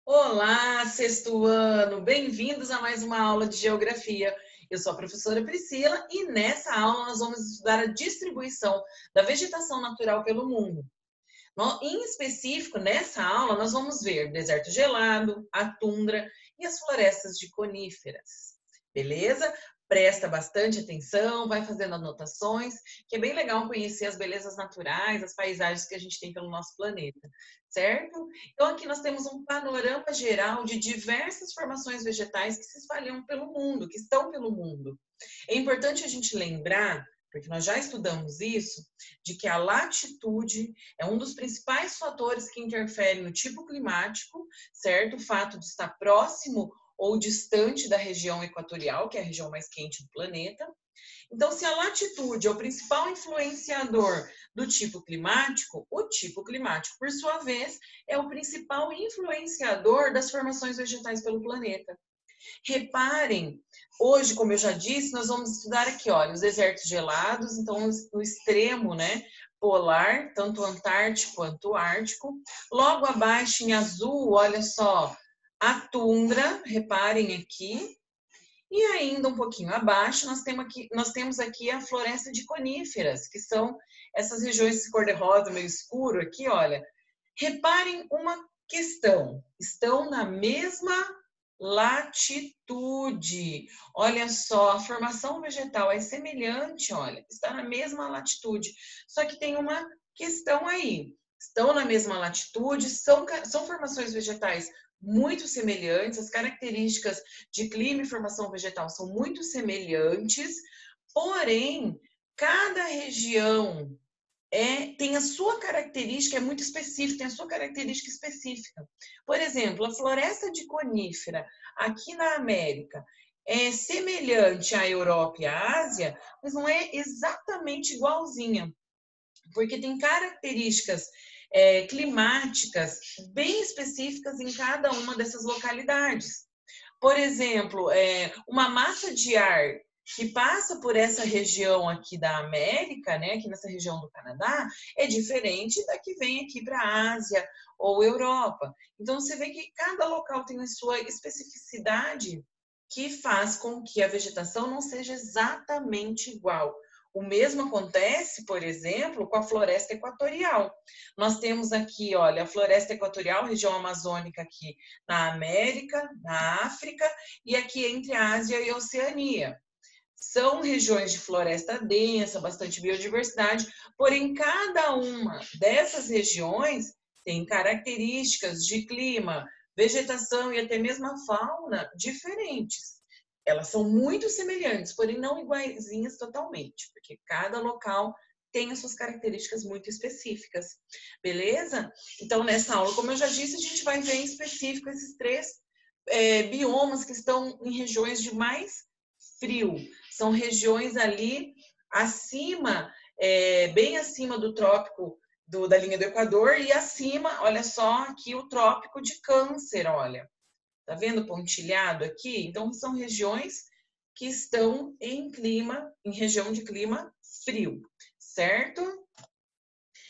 Olá, sexto ano! Bem-vindos a mais uma aula de Geografia. Eu sou a professora Priscila e nessa aula nós vamos estudar a distribuição da vegetação natural pelo mundo. Em específico, nessa aula, nós vamos ver deserto gelado, a tundra e as florestas de coníferas. Beleza? Presta bastante atenção, vai fazendo anotações, que é bem legal conhecer as belezas naturais, as paisagens que a gente tem pelo nosso planeta, certo? Então, aqui nós temos um panorama geral de diversas formações vegetais que se espalham pelo mundo, que estão pelo mundo. É importante a gente lembrar, porque nós já estudamos isso, de que a latitude é um dos principais fatores que interferem no tipo climático, certo? O fato de estar próximo ou distante da região equatorial, que é a região mais quente do planeta. Então, se a latitude é o principal influenciador do tipo climático, o tipo climático, por sua vez, é o principal influenciador das formações vegetais pelo planeta. Reparem, hoje, como eu já disse, nós vamos estudar aqui, olha, os desertos gelados, então no extremo, né, polar, tanto Antártico quanto Ártico. Logo abaixo, em azul, olha só, a tundra, reparem aqui. E ainda um pouquinho abaixo, nós temos aqui a floresta de coníferas, que são essas regiões cor-de-rosa, meio escuro aqui, olha. Reparem uma questão, estão na mesma latitude. Olha só, a formação vegetal é semelhante, olha, está na mesma latitude. Só que tem uma questão aí. Estão na mesma latitude, são formações vegetais muito semelhantes, as características de clima e formação vegetal são muito semelhantes, porém, cada região tem a sua característica, é muito específica, tem a sua característica específica. Por exemplo, a floresta de conífera aqui na América é semelhante à Europa e à Ásia, mas não é exatamente igualzinha, porque tem características climáticas bem específicas em cada uma dessas localidades. Por exemplo, uma massa de ar que passa por essa região aqui da América, né, aqui nessa região do Canadá, é diferente da que vem aqui para a Ásia ou Europa. Então, você vê que cada local tem a sua especificidade que faz com que a vegetação não seja exatamente igual. O mesmo acontece, por exemplo, com a floresta equatorial. Nós temos aqui, olha, a floresta equatorial, região amazônica aqui na América, na África e aqui entre a Ásia e a Oceania. São regiões de floresta densa, bastante biodiversidade, porém cada uma dessas regiões tem características de clima, vegetação e até mesmo a fauna diferentes. Elas são muito semelhantes, porém não iguaizinhas totalmente, porque cada local tem as suas características muito específicas, beleza? Então, nessa aula, como eu já disse, a gente vai ver em específico esses três biomas que estão em regiões de mais frio. São regiões ali acima, bem acima do trópico da linha do Equador e acima, olha só, aqui o trópico de Câncer, olha. Tá vendo pontilhado aqui? Então, são regiões que estão em região de clima frio, certo?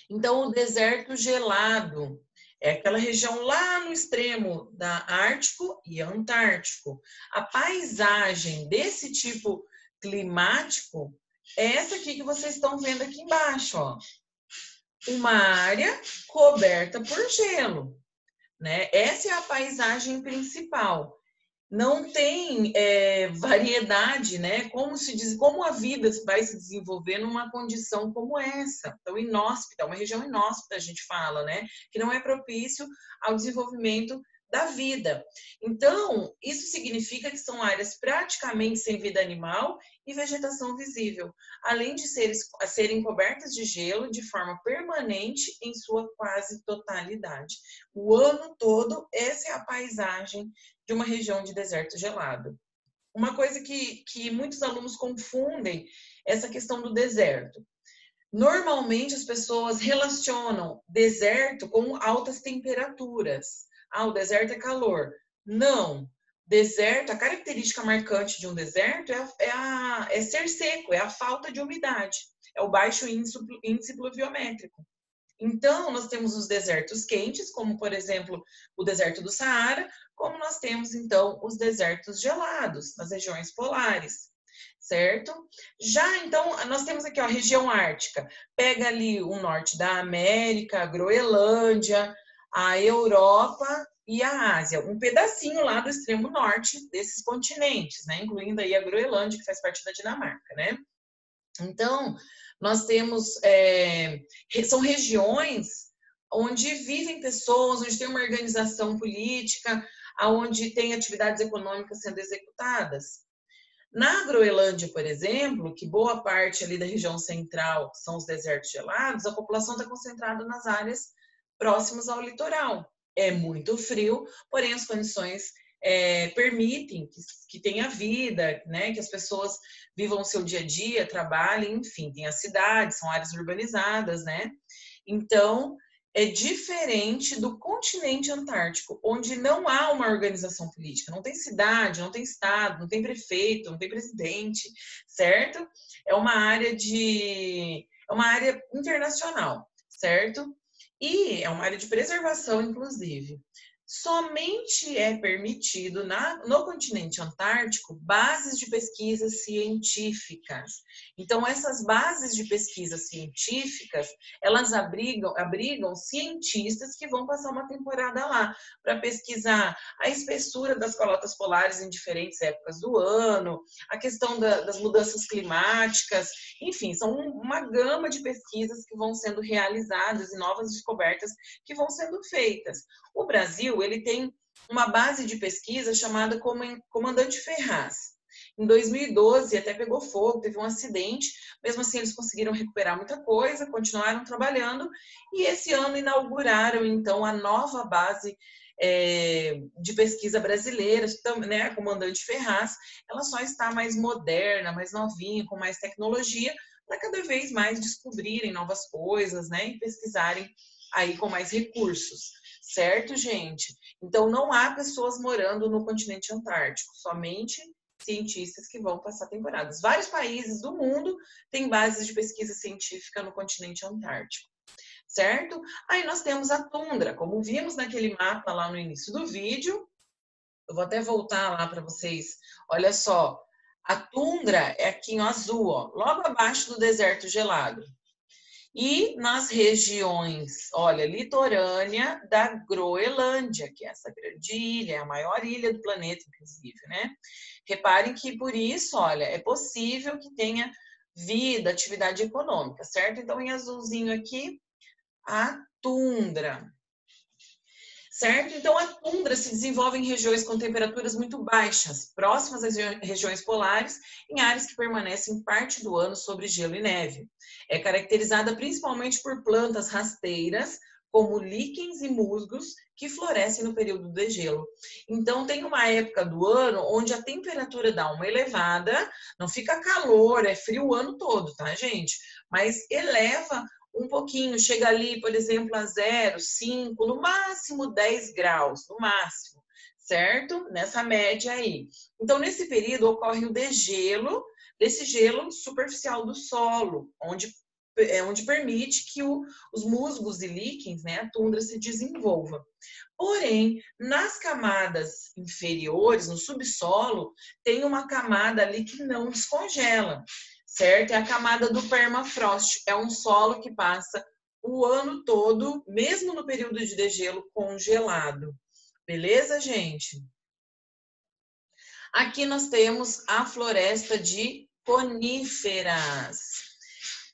Então, o deserto gelado é aquela região lá no extremo da Ártico e Antártico. A paisagem desse tipo climático é essa aqui que vocês estão vendo aqui embaixo, ó. Uma área coberta por gelo, né? Essa é a paisagem principal. Não tem variedade, né? Como a vida vai se desenvolver numa condição como essa, tão inóspita, uma região inóspita, a gente fala, né? Que não é propício ao desenvolvimento da vida. Então, isso significa que são áreas praticamente sem vida animal e vegetação visível, além de serem cobertas de gelo de forma permanente em sua quase totalidade. O ano todo, essa é a paisagem de uma região de deserto gelado. Uma coisa que muitos alunos confundem essa questão do deserto. Normalmente as pessoas relacionam deserto com altas temperaturas. Ah, o deserto é calor. Não. Deserto, a característica marcante de um deserto é ser seco, é a falta de umidade, é o baixo índice pluviométrico. Então, nós temos os desertos quentes, como, por exemplo, o deserto do Saara, como nós temos, então, os desertos gelados, nas regiões polares, certo? Já, então, nós temos aqui, ó, a região ártica. Pega ali o norte da América, a Groenlândia, a Europa e a Ásia. Um pedacinho lá do extremo norte desses continentes, né? Incluindo aí a Groenlândia, que faz parte da Dinamarca, né? Então, nós temos, são regiões onde vivem pessoas, onde tem uma organização política, onde tem atividades econômicas sendo executadas. Na Groenlândia, por exemplo, que boa parte ali da região central são os desertos gelados, a população está concentrada nas áreas próximas ao litoral. É muito frio, porém as condições permitem que tenha vida, né? Que as pessoas vivam o seu dia a dia, trabalhem, enfim, tem as cidades, são áreas urbanizadas, né? Então, é diferente do continente antártico, onde não há uma organização política, não tem cidade, não tem estado, não tem prefeito, não tem presidente, certo? É uma área internacional, certo? E é uma área de preservação, inclusive. Somente é permitido no continente antártico bases de pesquisa científicas. Então, essas bases de pesquisa científicas, elas abrigam cientistas que vão passar uma temporada lá para pesquisar a espessura das calotas polares em diferentes épocas do ano, a questão das mudanças climáticas, enfim, são uma gama de pesquisas que vão sendo realizadas e novas descobertas que vão sendo feitas. O Brasil, ele tem uma base de pesquisa chamada Comandante Ferraz. Em 2012, até pegou fogo, teve um acidente, mesmo assim eles conseguiram recuperar muita coisa, continuaram trabalhando, e esse ano inauguraram, então, a nova base de pesquisa brasileira, né, a Comandante Ferraz. Ela só está mais moderna, mais novinha, com mais tecnologia, para cada vez mais descobrirem novas coisas, né, e pesquisarem aí com mais recursos. Certo, gente? Então, não há pessoas morando no continente antártico, somente cientistas que vão passar temporadas. Vários países do mundo têm bases de pesquisa científica no continente antártico, certo? Aí nós temos a tundra, como vimos naquele mapa lá no início do vídeo. Eu vou até voltar lá para vocês. Olha só, a tundra é aqui em azul, ó, logo abaixo do deserto gelado. E nas regiões, olha, litorânea da Groenlândia, que é essa grande ilha, é a maior ilha do planeta, inclusive, né? Reparem que por isso, olha, é possível que tenha vida, atividade econômica, certo? Então, em azulzinho aqui, a tundra. Certo? Então, a tundra se desenvolve em regiões com temperaturas muito baixas, próximas às regiões polares, em áreas que permanecem parte do ano sobre gelo e neve. É caracterizada principalmente por plantas rasteiras, como líquens e musgos, que florescem no período do degelo. Então, tem uma época do ano onde a temperatura dá uma elevada, não fica calor, é frio o ano todo, tá, gente? Mas eleva um pouquinho, chega ali, por exemplo, a 0, 5, no máximo 10 graus, no máximo, certo? Nessa média aí. Então, nesse período ocorre o degelo, desse gelo superficial do solo, onde permite que os musgos e líquens, né, a tundra se desenvolva. Porém, nas camadas inferiores, no subsolo, tem uma camada ali que não descongela, certo? É a camada do permafrost. É um solo que passa o ano todo, mesmo no período de degelo, congelado. Beleza, gente? Aqui nós temos a floresta de coníferas.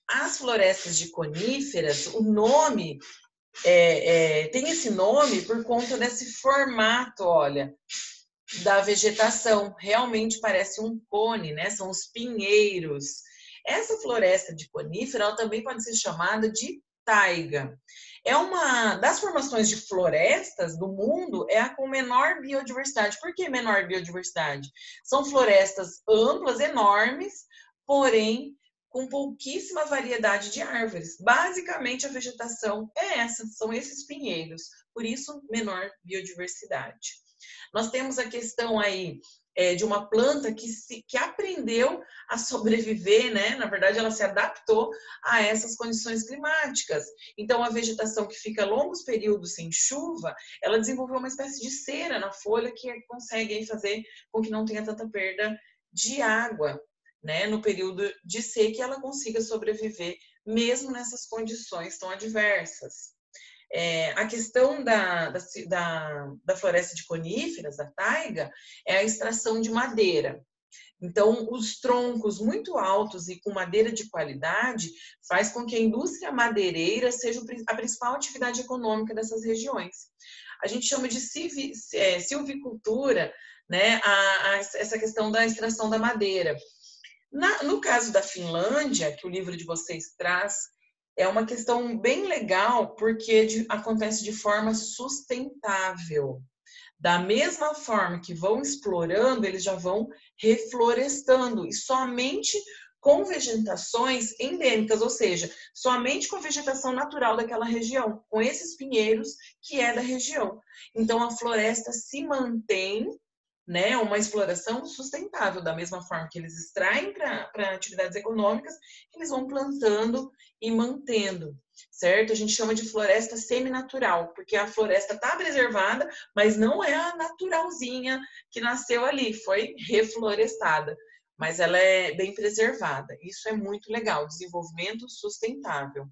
As florestas de coníferas, o nome tem esse nome por conta desse formato, olha, da vegetação. Realmente parece um cone, né? São os pinheiros. Essa floresta de conífera, ela também pode ser chamada de taiga. É uma das formações de florestas do mundo, é a com menor biodiversidade. Por que menor biodiversidade? São florestas amplas, enormes, porém com pouquíssima variedade de árvores. Basicamente, a vegetação é essa, são esses pinheiros. Por isso, menor biodiversidade. Nós temos a questão aí de uma planta que aprendeu a sobreviver, né? Na verdade, ela se adaptou a essas condições climáticas. Então, a vegetação que fica longos períodos sem chuva, ela desenvolveu uma espécie de cera na folha que consegue aí fazer com que não tenha tanta perda de água, né? No período de seca, ela consiga sobreviver mesmo nessas condições tão adversas. A questão da floresta de coníferas, da taiga, é a extração de madeira. Então, os troncos muito altos e com madeira de qualidade faz com que a indústria madeireira seja a principal atividade econômica dessas regiões. A gente chama de silvicultura, né, essa questão da extração da madeira. No caso da Finlândia, que o livro de vocês traz, é uma questão bem legal, porque acontece de forma sustentável. Da mesma forma que vão explorando, eles já vão reflorestando, e somente com vegetações endêmicas, ou seja, somente com a vegetação natural daquela região, com esses pinheiros que é da região. Então, a floresta se mantém, né, uma exploração sustentável, da mesma forma que eles extraem para atividades econômicas, eles vão plantando e mantendo, certo? A gente chama de floresta seminatural, porque a floresta está preservada, mas não é a naturalzinha que nasceu ali, foi reflorestada, mas ela é bem preservada. Isso é muito legal, desenvolvimento sustentável.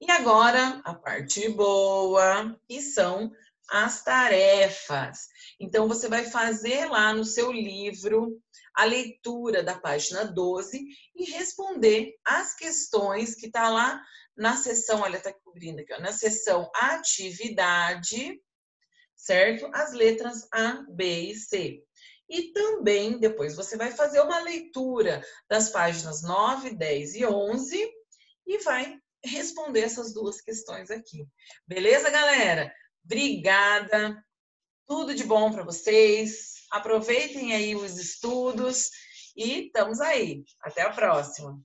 E agora, a parte boa, que são as tarefas. Então, você vai fazer lá no seu livro a leitura da página 12 e responder as questões que está lá na seção, olha, está cobrindo aqui, ó, na seção atividade, certo? As letras A, B e C. E também, depois, você vai fazer uma leitura das páginas 9, 10 e 11 e vai responder essas duas questões aqui. Beleza, galera? Obrigada. Tudo de bom para vocês. Aproveitem aí os estudos e estamos aí. Até a próxima.